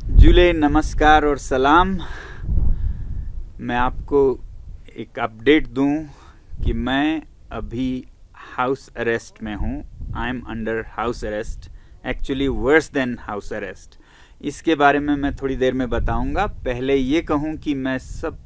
जुले नमस्कार और सलाम। मैं आपको एक अपडेट दूं कि मैं अभी हाउस अरेस्ट में हूं। I am under house arrest, actually worse than house arrest. इसके बारे में मैं थोड़ी देर में बताऊंगा। पहले ये कहूं कि मैं सब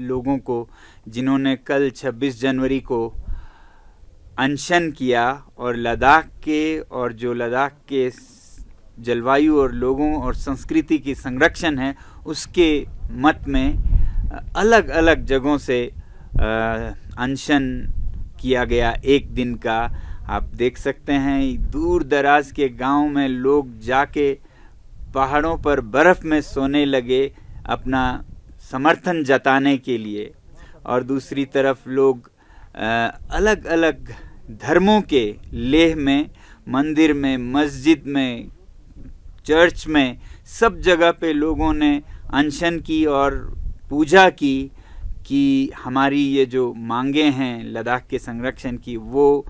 लोगों को जिन्होंने कल 26 जनवरी को अनशन किया और लद्दाख के जलवायु और लोगों और संस्कृति की संरक्षण है, उसके मत में अलग अलग जगहों से अनशन किया गया एक दिन का। आप देख सकते हैं दूर दराज के गांव में लोग जाके पहाड़ों पर बर्फ़ में सोने लगे अपना समर्थन जताने के लिए, और दूसरी तरफ लोग अलग अलग धर्मों के लेह में, मंदिर में, मस्जिद में, चर्च में, सब जगह पे लोगों ने अनशन की और पूजा की कि हमारी ये जो मांगे हैं लद्दाख के संरक्षण की, वो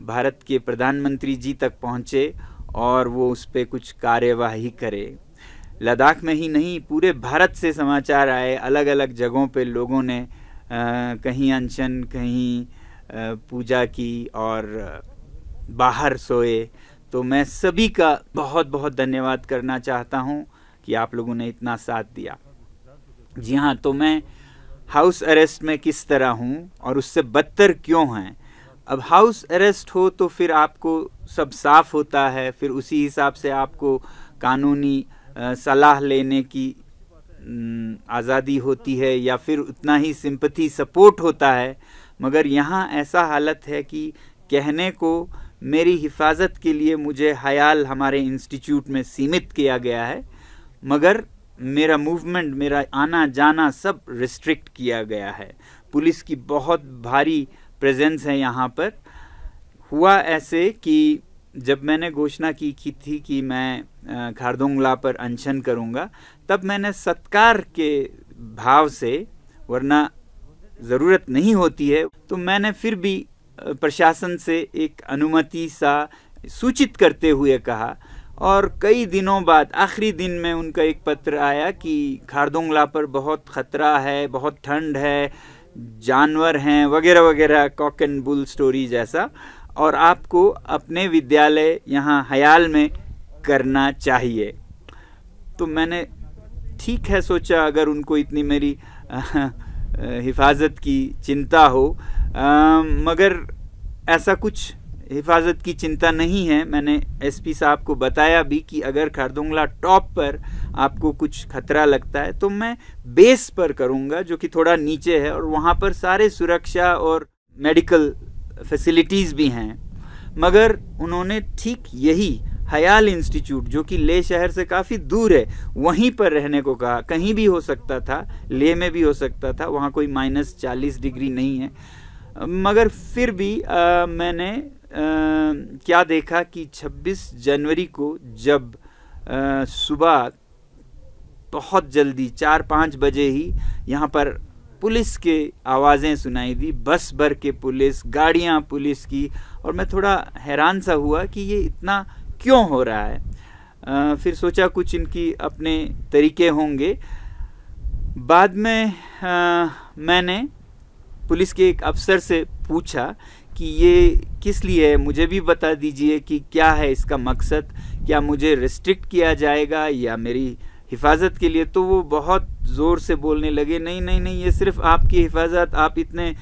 भारत के प्रधानमंत्री जी तक पहुँचे और वो उस पर कुछ कार्यवाही करे। लद्दाख में ही नहीं, पूरे भारत से समाचार आए, अलग अलग जगहों पे लोगों ने कहीं अनशन, कहीं पूजा की और बाहर सोए। तो मैं सभी का बहुत बहुत धन्यवाद करना चाहता हूँ कि आप लोगों ने इतना साथ दिया। जी हाँ, तो मैं हाउस अरेस्ट में किस तरह हूँ और उससे बदतर क्यों हैं। अब हाउस अरेस्ट हो तो फिर आपको सब साफ होता है, फिर उसी हिसाब से आपको कानूनी सलाह लेने की आज़ादी होती है या फिर उतना ही सिंपैथी सपोर्ट होता है। मगर यहाँ ऐसा हालत है कि कहने को मेरी हिफाजत के लिए मुझे हयाल हमारे इंस्टीट्यूट में सीमित किया गया है, मगर मेरा मूवमेंट, मेरा आना जाना सब रिस्ट्रिक्ट किया गया है। पुलिस की बहुत भारी प्रेजेंस है यहाँ पर। हुआ ऐसे कि जब मैंने घोषणा की थी कि मैं खारदुंग-ला पर अनशन करूँगा, तब मैंने सत्कार के भाव से, वरना ज़रूरत नहीं होती है, तो मैंने फिर भी प्रशासन से एक अनुमति सा सूचित करते हुए कहा। और कई दिनों बाद आखिरी दिन में उनका एक पत्र आया कि खारदुंग-ला पर बहुत ख़तरा है, बहुत ठंड है, जानवर हैं वगैरह वगैरह, कॉक एंड बुल स्टोरी जैसा, और आपको अपने विद्यालय यहाँ हयाल में करना चाहिए। तो मैंने ठीक है सोचा, अगर उनको इतनी मेरी हिफाजत की चिंता हो, मगर ऐसा कुछ हिफाजत की चिंता नहीं है। मैंने एसपी साहब को बताया भी कि अगर खारदुंग-ला टॉप पर आपको कुछ खतरा लगता है तो मैं बेस पर करूँगा, जो कि थोड़ा नीचे है, और वहाँ पर सारे सुरक्षा और मेडिकल फैसिलिटीज़ भी हैं। मगर उन्होंने ठीक यही हयाल इंस्टीट्यूट, जो कि लेह शहर से काफ़ी दूर है, वहीं पर रहने को कहा। कहीं भी हो सकता था, लेह में भी हो सकता था, वहाँ कोई -40 डिग्री नहीं है। मगर फिर भी मैंने क्या देखा कि 26 जनवरी को जब सुबह बहुत जल्दी 4-5 बजे ही यहाँ पर पुलिस के आवाज़ें सुनाई दी, बस भर के पुलिस, गाड़ियाँ पुलिस की, और मैं थोड़ा हैरान सा हुआ कि ये इतना क्यों हो रहा है। फिर सोचा कुछ इनकी अपने तरीके होंगे। बाद में मैंने पुलिस के एक अफसर से पूछा कि ये किस लिए है, मुझे भी बता दीजिए कि क्या है इसका मकसद, क्या मुझे रिस्ट्रिक्ट किया जाएगा या मेरी हिफाजत के लिए। तो वो बहुत ज़ोर से बोलने लगे, नहीं नहीं नहीं, ये सिर्फ आपकी हिफाजत, आप इतने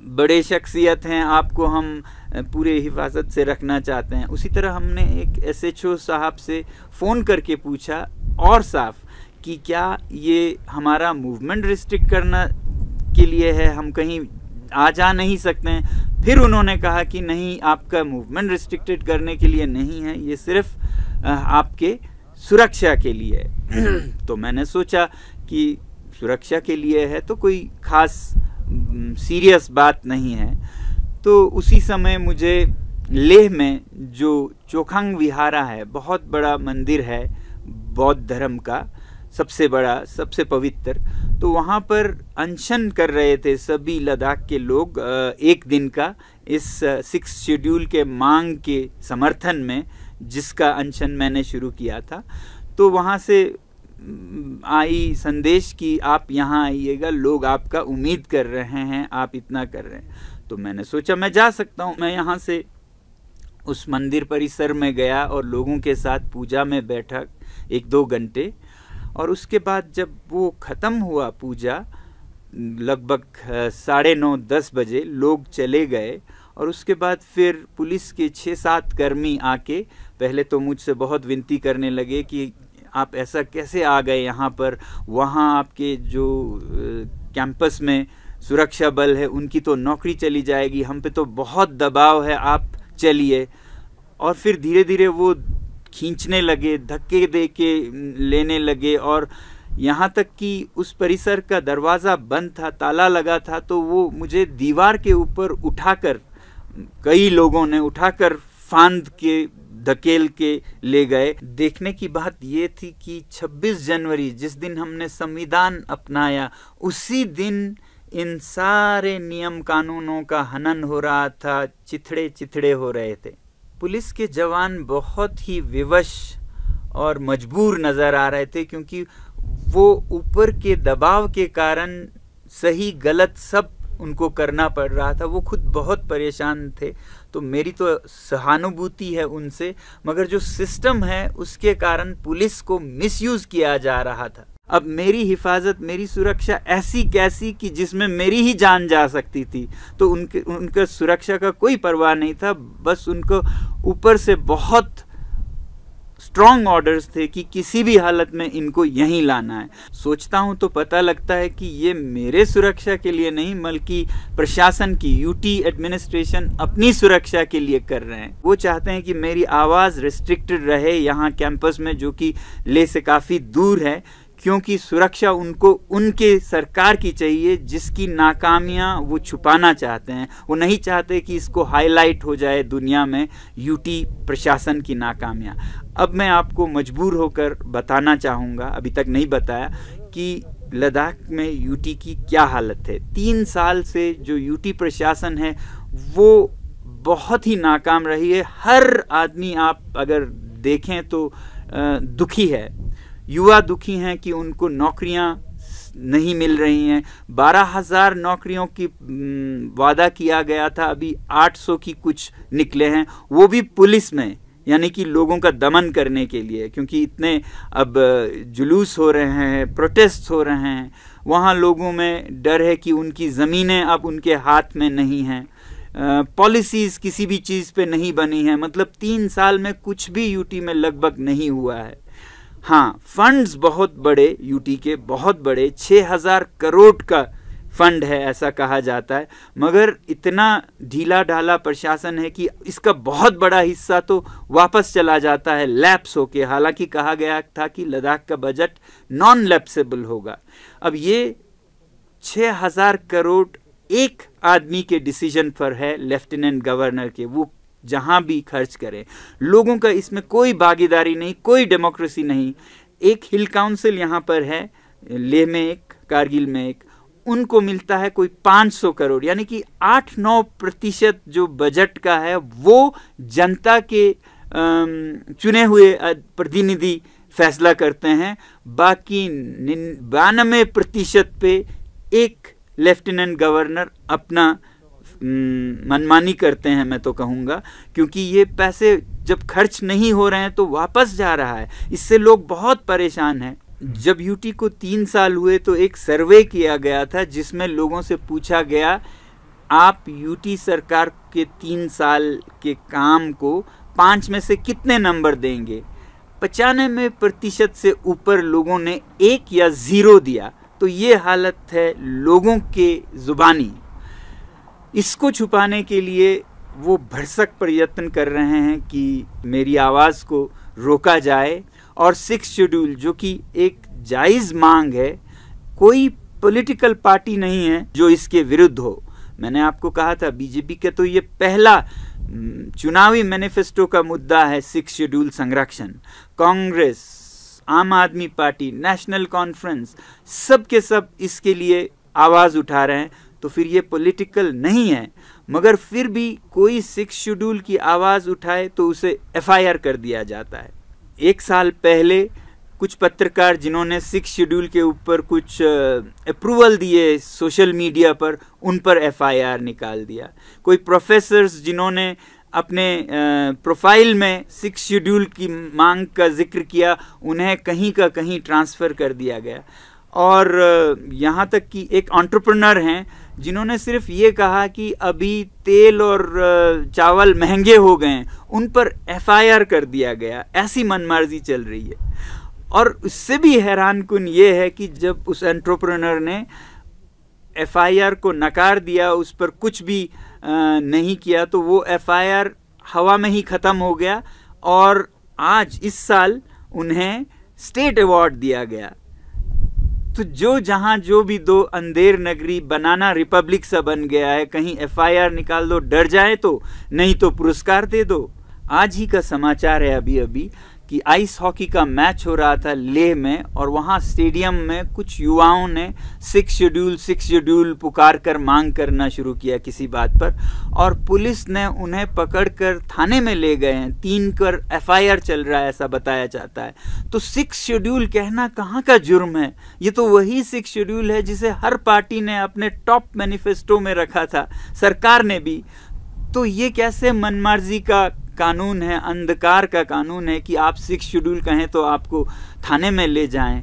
बड़े शख्सियत हैं, आपको हम पूरे हिफाजत से रखना चाहते हैं। उसी तरह हमने एक SHO साहब से फ़ोन करके पूछा और साफ कि क्या ये हमारा मूवमेंट रिस्ट्रिक्ट करना के लिए है, हम कहीं आ जा नहीं सकते हैं। फिर उन्होंने कहा कि नहीं, आपका मूवमेंट रिस्ट्रिक्टेड करने के लिए नहीं है, ये सिर्फ आपके सुरक्षा के लिए है। तो मैंने सोचा कि सुरक्षा के लिए है तो कोई ख़ास सीरियस बात नहीं है। तो उसी समय मुझे लेह में जो चोखांग विहारा है, बहुत बड़ा मंदिर है बौद्ध धर्म का, सबसे बड़ा, सबसे पवित्र, तो वहाँ पर अनशन कर रहे थे सभी लद्दाख के लोग एक दिन का, इस 6 शेड्यूल के मांग के समर्थन में, जिसका अनशन मैंने शुरू किया था। तो वहाँ से आई संदेश कि आप यहाँ आइएगा, लोग आपका उम्मीद कर रहे हैं, आप इतना कर रहे हैं। तो मैंने सोचा मैं जा सकता हूँ। मैं यहाँ से उस मंदिर परिसर में गया और लोगों के साथ पूजा में बैठा 1-2 घंटे, और उसके बाद जब वो ख़त्म हुआ पूजा, लगभग 9:30-10 बजे लोग चले गए, और उसके बाद फिर पुलिस के 6-7 कर्मी आके पहले तो मुझसे बहुत विनती करने लगे कि आप ऐसा कैसे आ गए यहाँ पर, वहाँ आपके जो कैंपस में सुरक्षा बल है उनकी तो नौकरी चली जाएगी, हम पे तो बहुत दबाव है, आप चलिए। और फिर धीरे धीरे वो खींचने लगे, धक्के दे के लेने लगे, और यहाँ तक कि उस परिसर का दरवाज़ा बंद था, ताला लगा था, तो वो मुझे दीवार के ऊपर उठाकर, कई लोगों ने उठाकर फांद के धकेल के ले गए। देखने की बात ये थी कि 26 जनवरी जिस दिन हमने संविधान अपनाया, उसी दिन इन सारे नियम कानूनों का हनन हो रहा था, चिथड़े चिथड़े हो रहे थे। पुलिस के जवान बहुत ही विवश और मजबूर नज़र आ रहे थे, क्योंकि वो ऊपर के दबाव के कारण सही गलत सब उनको करना पड़ रहा था। वो खुद बहुत परेशान थे, तो मेरी तो सहानुभूति है उनसे, मगर जो सिस्टम है उसके कारण पुलिस को मिसयूज किया जा रहा था। अब मेरी हिफाजत, मेरी सुरक्षा ऐसी कैसी कि जिसमें मेरी ही जान जा सकती थी, तो उनका सुरक्षा का कोई परवाह नहीं था। बस उनको ऊपर से बहुत स्ट्रॉन्ग ऑर्डर्स थे कि किसी भी हालत में इनको यहीं लाना है। सोचता हूं तो पता लगता है कि ये मेरे सुरक्षा के लिए नहीं, बल्कि प्रशासन की, यूटी एडमिनिस्ट्रेशन अपनी सुरक्षा के लिए कर रहे हैं। वो चाहते हैं कि मेरी आवाज़ रिस्ट्रिक्टेड रहे यहाँ कैंपस में, जो कि ले से काफ़ी दूर है, क्योंकि सुरक्षा उनको उनके सरकार की चाहिए, जिसकी नाकामियां वो छुपाना चाहते हैं। वो नहीं चाहते कि इसको हाईलाइट हो जाए दुनिया में यूटी प्रशासन की नाकामियां। अब मैं आपको मजबूर होकर बताना चाहूँगा, अभी तक नहीं बताया, कि लद्दाख में यूटी की क्या हालत है। 3 साल से जो यूटी प्रशासन है वो बहुत ही नाकाम रही है। हर आदमी आप अगर देखें तो दुखी है। युवा दुखी हैं कि उनको नौकरियां नहीं मिल रही हैं। 12,000 नौकरियों की वादा किया गया था, अभी 800 की कुछ निकले हैं, वो भी पुलिस में, यानी कि लोगों का दमन करने के लिए, क्योंकि इतने अब जुलूस हो रहे हैं, प्रोटेस्ट हो रहे हैं, वहाँ लोगों में डर है कि उनकी ज़मीनें अब उनके हाथ में नहीं हैं। पॉलिसीज़ किसी भी चीज़ पे नहीं बनी है। मतलब 3 साल में कुछ भी यूटी में लगभग नहीं हुआ है। हाँ, फंड्स बहुत बड़े, यूटी के बहुत बड़े, 6,000 करोड़ का फंड है ऐसा कहा जाता है, मगर इतना ढीला ढाला प्रशासन है कि इसका बहुत बड़ा हिस्सा तो वापस चला जाता है लैप्स होके। हालांकि कहा गया था कि लद्दाख का बजट नॉन लैप्सेबल होगा। अब ये 6,000 करोड़ एक आदमी के डिसीजन पर है, लेफ्टिनेंट गवर्नर के, वो जहां भी खर्च करें। लोगों का इसमें कोई भागीदारी नहीं, कोई डेमोक्रेसी नहीं। एक हिल काउंसिल यहाँ पर है, लेह में एक, कारगिल में एक, उनको मिलता है कोई 500 करोड़, यानी कि 8-9% जो बजट का है वो जनता के चुने हुए प्रतिनिधि फैसला करते हैं। बाकी 92% पे एक लेफ्टिनेंट गवर्नर अपना मनमानी करते हैं, मैं तो कहूँगा, क्योंकि ये पैसे जब खर्च नहीं हो रहे हैं तो वापस जा रहा है। इससे लोग बहुत परेशान हैं। जब यूटी को 3 साल हुए तो एक सर्वे किया गया था, जिसमें लोगों से पूछा गया, आप यूटी सरकार के 3 साल के काम को 5 में से कितने नंबर देंगे। 95% से ऊपर लोगों ने 1 या 0 दिया। तो ये हालत है लोगों के जुबानी। इसको छुपाने के लिए वो भरसक प्रयत्न कर रहे हैं कि मेरी आवाज़ को रोका जाए। और 6 शेड्यूल जो कि एक जायज़ मांग है, कोई पॉलिटिकल पार्टी नहीं है जो इसके विरुद्ध हो। मैंने आपको कहा था बीजेपी का तो ये पहला चुनावी मैनिफेस्टो का मुद्दा है 6 शेड्यूल संरक्षण। कांग्रेस, आम आदमी पार्टी, नेशनल कॉन्फ्रेंस, सब के सब इसके लिए आवाज़ उठा रहे हैं। तो फिर ये पॉलिटिकल नहीं है, मगर फिर भी कोई 6 शेड्यूल की आवाज़ उठाए तो उसे FIR कर दिया जाता है। 1 साल पहले कुछ पत्रकार जिन्होंने 6 शेड्यूल के ऊपर कुछ अप्रूवल दिए सोशल मीडिया पर, उन पर FIR निकाल दिया। कोई प्रोफेसर्स जिन्होंने अपने प्रोफाइल में 6 शेड्यूल की मांग का जिक्र किया, उन्हें कहीं का कहीं ट्रांसफ़र कर दिया गया। और यहाँ तक कि एक एंटरप्रेन्योर हैं जिन्होंने सिर्फ ये कहा कि अभी तेल और चावल महंगे हो गए हैं, उन पर FIR कर दिया गया। ऐसी मनमर्जी चल रही है। और उससे भी हैरानकुन ये है कि जब उस एंटरप्रेन्योर ने FIR को नकार दिया, उस पर कुछ भी नहीं किया, तो वो FIR हवा में ही ख़त्म हो गया। और आज इस साल उन्हें स्टेट अवार्ड दिया गया। तो जहाँ जो भी दो, अंधेर नगरी बनाना रिपब्लिक सा बन गया है। कहीं FIR निकाल दो, डर जाए तो, नहीं तो पुरस्कार दे दो। आज ही का समाचार है अभी अभी कि आइस हॉकी का मैच हो रहा था लेह में, और वहाँ स्टेडियम में कुछ युवाओं ने 6 शेड्यूल पुकार कर मांग करना शुरू किया किसी बात पर, और पुलिस ने उन्हें पकड़कर थाने में ले गए हैं। 3 कर FIR चल रहा है, ऐसा बताया जाता है। तो 6 शेड्यूल कहना कहाँ का जुर्म है? ये तो वही 6 शेड्यूल है जिसे हर पार्टी ने अपने टॉप मैनिफेस्टो में रखा था, सरकार ने भी। तो ये कैसे मनमर्जी का कानून है, अंधकार का कानून है कि आप 6 शेड्यूल कहें तो आपको थाने में ले जाएं।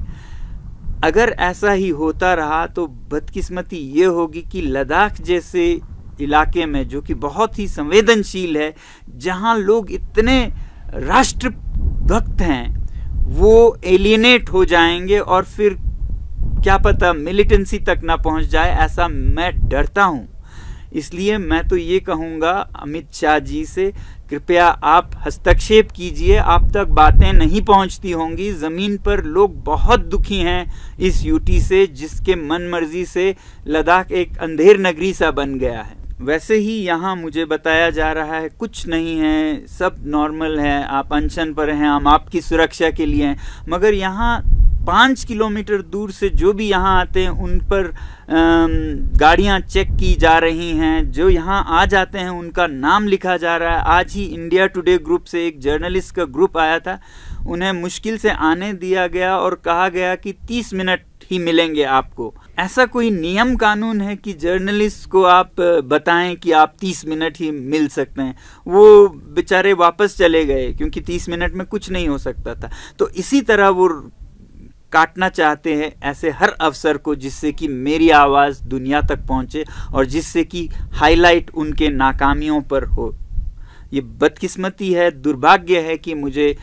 अगर ऐसा ही होता रहा तो बदकिस्मती ये होगी कि लद्दाख जैसे इलाके में, जो कि बहुत ही संवेदनशील है, जहां लोग इतने राष्ट्रभक्त हैं, वो एलियनेट हो जाएंगे और फिर क्या पता मिलिटेंसी तक ना पहुंच जाए, ऐसा मैं डरता हूं। इसलिए मैं तो ये कहूँगा अमित शाह जी से, कृपया आप हस्तक्षेप कीजिए। आप तक बातें नहीं पहुंचती होंगी। ज़मीन पर लोग बहुत दुखी हैं इस यूटी से, जिसके मन मर्जी से लद्दाख एक अंधेर नगरी सा बन गया है। वैसे ही यहाँ मुझे बताया जा रहा है कुछ नहीं है, सब नॉर्मल है, आप अनशन पर हैं, हम आपकी सुरक्षा के लिए हैं। मगर यहाँ 5 किलोमीटर दूर से जो भी यहाँ आते हैं उन पर गाड़ियाँ चेक की जा रही हैं। जो यहाँ आ जाते हैं उनका नाम लिखा जा रहा है। आज ही इंडिया टुडे ग्रुप से एक जर्नलिस्ट का ग्रुप आया था, उन्हें मुश्किल से आने दिया गया और कहा गया कि 30 मिनट ही मिलेंगे आपको। ऐसा कोई नियम कानून है कि जर्नलिस्ट को आप बताएं कि आप 30 मिनट ही मिल सकते हैं? वो बेचारे वापस चले गए क्योंकि 30 मिनट में कुछ नहीं हो सकता था। तो इसी तरह वो काटना चाहते हैं ऐसे हर अवसर को, जिससे कि मेरी आवाज़ दुनिया तक पहुंचे और जिससे कि हाईलाइट उनके नाकामियों पर हो। ये बदकिस्मती है, दुर्भाग्य है कि मुझे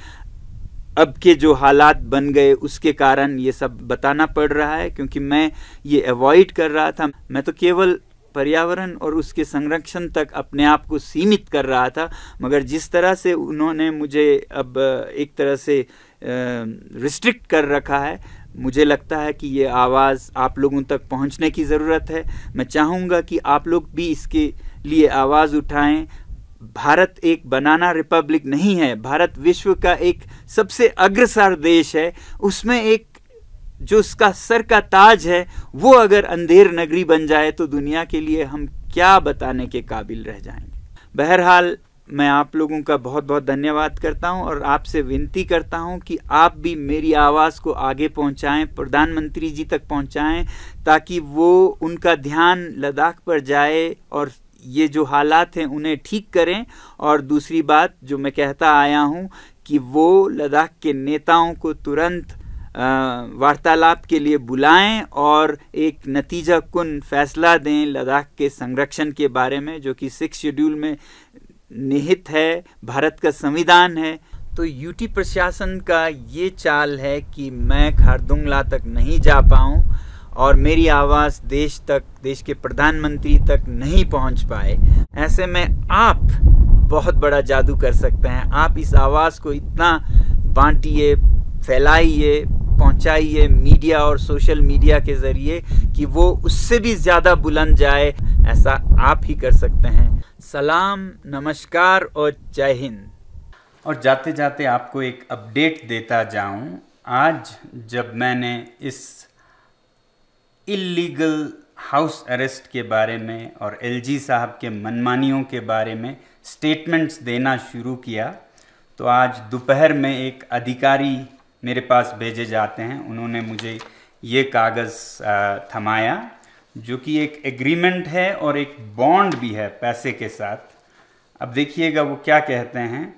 अब के जो हालात बन गए उसके कारण ये सब बताना पड़ रहा है, क्योंकि मैं ये अवॉइड कर रहा था। मैं तो केवल पर्यावरण और उसके संरक्षण तक अपने आप को सीमित कर रहा था, मगर जिस तरह से उन्होंने मुझे अब एक तरह से रिस्ट्रिक्ट कर रखा है, मुझे लगता है कि ये आवाज़ आप लोगों तक पहुंचने की ज़रूरत है। मैं चाहूँगा कि आप लोग भी इसके लिए आवाज़ उठाएं। भारत एक बनाना रिपब्लिक नहीं है, भारत विश्व का एक सबसे अग्रसर देश है। उसमें एक जो उसका सर का ताज है, वो अगर अंधेर नगरी बन जाए तो दुनिया के लिए हम क्या बताने के काबिल रह जाएंगे। बहरहाल मैं आप लोगों का बहुत बहुत धन्यवाद करता हूं और आपसे विनती करता हूं कि आप भी मेरी आवाज़ को आगे पहुंचाएं, प्रधानमंत्री जी तक पहुंचाएं, ताकि वो उनका ध्यान लद्दाख पर जाए और ये जो हालात हैं उन्हें ठीक करें। और दूसरी बात जो मैं कहता आया हूं कि वो लद्दाख के नेताओं को तुरंत वार्तालाप के लिए बुलाएं और एक नतीजा कुन फैसला दें लद्दाख के संरक्षण के बारे में, जो कि 6 शेड्यूल में निहित है, भारत का संविधान है। तो यूटी प्रशासन का ये चाल है कि मैं खारदुंगला तक नहीं जा पाऊँ और मेरी आवाज़ देश तक, देश के प्रधानमंत्री तक नहीं पहुंच पाए। ऐसे में आप बहुत बड़ा जादू कर सकते हैं। आप इस आवाज़ को इतना बांटिए, फैलाइए, पहुंचाइए मीडिया और सोशल मीडिया के ज़रिए कि वो उससे भी ज़्यादा बुलंद जाए। ऐसा आप ही कर सकते हैं। सलाम, नमस्कार और जय हिंद। और जाते जाते आपको एक अपडेट देता जाऊं। आज जब मैंने इस इल्लीगल हाउस अरेस्ट के बारे में और एलजी साहब के मनमानियों के बारे में स्टेटमेंट्स देना शुरू किया, तो आज दोपहर में एक अधिकारी मेरे पास भेजे जाते हैं। उन्होंने मुझे ये कागज़ थमाया जो कि एक एग्रीमेंट है और एक बॉन्ड भी है पैसे के साथ। अब देखिएगा वो क्या कहते हैं,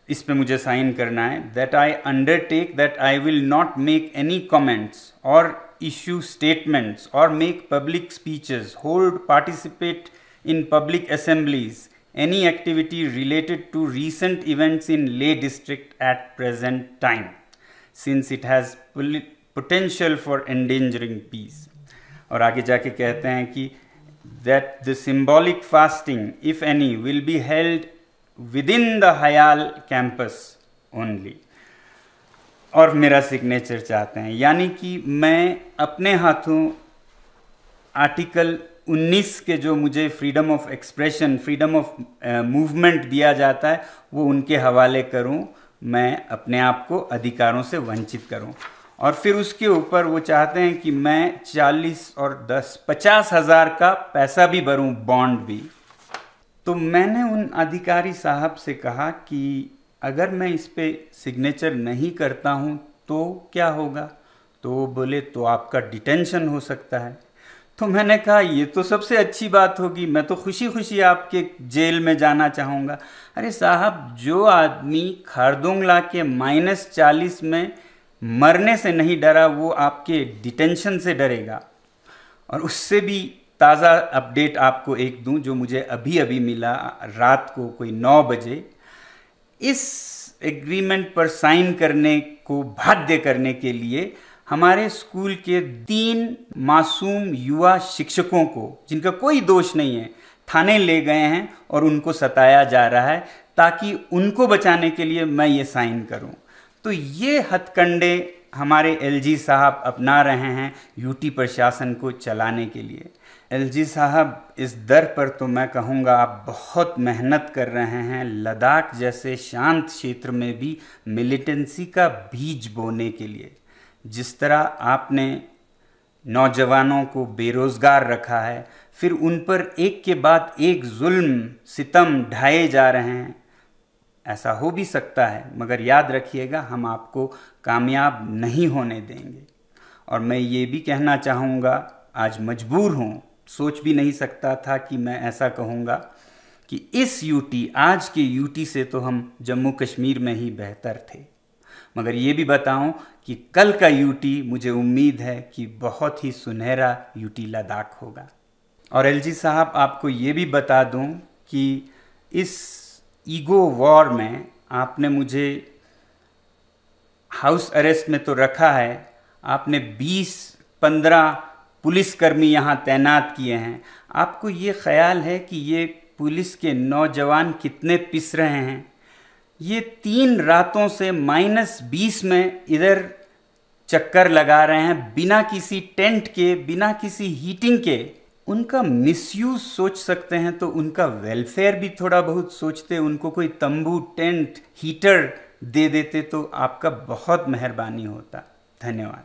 इस पे मुझे साइन करना है। That I undertake that I will not make any comments और इशू स्टेटमेंट्स और make public speeches, hold participate in public assemblies, any activity related to recent events in Leh district at present time, since it has potential for endangering peace. और आगे जाके कहते हैं कि that the symbolic fasting, if any, will be held within the Hayal campus only. और मेरा signature चाहते हैं, यानी कि मैं अपने हाथों आर्टिकल 19 के जो मुझे freedom of expression, freedom of movement दिया जाता है वो उनके हवाले करूं, मैं अपने आप को अधिकारों से वंचित करूं। और फिर उसके ऊपर वो चाहते हैं कि मैं 40 और 10 50,000 का पैसा भी भरूं, बॉन्ड भी। तो मैंने उन अधिकारी साहब से कहा कि अगर मैं इस पे सिग्नेचर नहीं करता हूं तो क्या होगा? तो वो बोले तो आपका डिटेंशन हो सकता है। तो मैंने कहा ये तो सबसे अच्छी बात होगी, मैं तो खुशी खुशी आपके जेल में जाना चाहूँगा। अरे साहब, जो आदमी खारदोंगला के -40 में मरने से नहीं डरा वो आपके डिटेंशन से डरेगा। और उससे भी ताज़ा अपडेट आपको एक दूं जो मुझे अभी अभी मिला रात को कोई 9 बजे। इस एग्रीमेंट पर साइन करने को बाध्य करने के लिए हमारे स्कूल के 3 मासूम युवा शिक्षकों को, जिनका कोई दोष नहीं है, थाने ले गए हैं और उनको सताया जा रहा है ताकि उनको बचाने के लिए मैं ये साइन करूं। तो ये हथकंडे हमारे एलजी साहब अपना रहे हैं यूटी प्रशासन को चलाने के लिए। एलजी साहब, इस दर पर तो मैं कहूँगा आप बहुत मेहनत कर रहे हैं लद्दाख जैसे शांत क्षेत्र में भी मिलिटेंसी का बीज बोने के लिए। जिस तरह आपने नौजवानों को बेरोज़गार रखा है, फिर उन पर एक के बाद एक जुल्म सितम ढाए जा रहे हैं, ऐसा हो भी सकता है, मगर याद रखिएगा हम आपको कामयाब नहीं होने देंगे। और मैं ये भी कहना चाहूँगा, आज मजबूर हूँ, सोच भी नहीं सकता था कि मैं ऐसा कहूँगा कि इस यूटी, आज के यूटी से तो हम जम्मू कश्मीर में ही बेहतर थे। मगर ये भी बताऊं कि कल का यूटी मुझे उम्मीद है कि बहुत ही सुनहरा यूटी लद्दाख होगा। और एलजी साहब, आपको ये भी बता दूं कि इस ईगो वॉर में आपने मुझे हाउस अरेस्ट में तो रखा है, आपने 20-15 पुलिसकर्मी यहाँ तैनात किए हैं। आपको ये ख्याल है कि ये पुलिस के नौजवान कितने पिस रहे हैं? ये 3 रातों से -20 में इधर चक्कर लगा रहे हैं, बिना किसी टेंट के, बिना किसी हीटिंग के। उनका मिसयूज सोच सकते हैं तो उनका वेलफेयर भी थोड़ा बहुत सोचते, उनको कोई तंबू, टेंट, हीटर दे देते तो आपका बहुत मेहरबानी होता। धन्यवाद।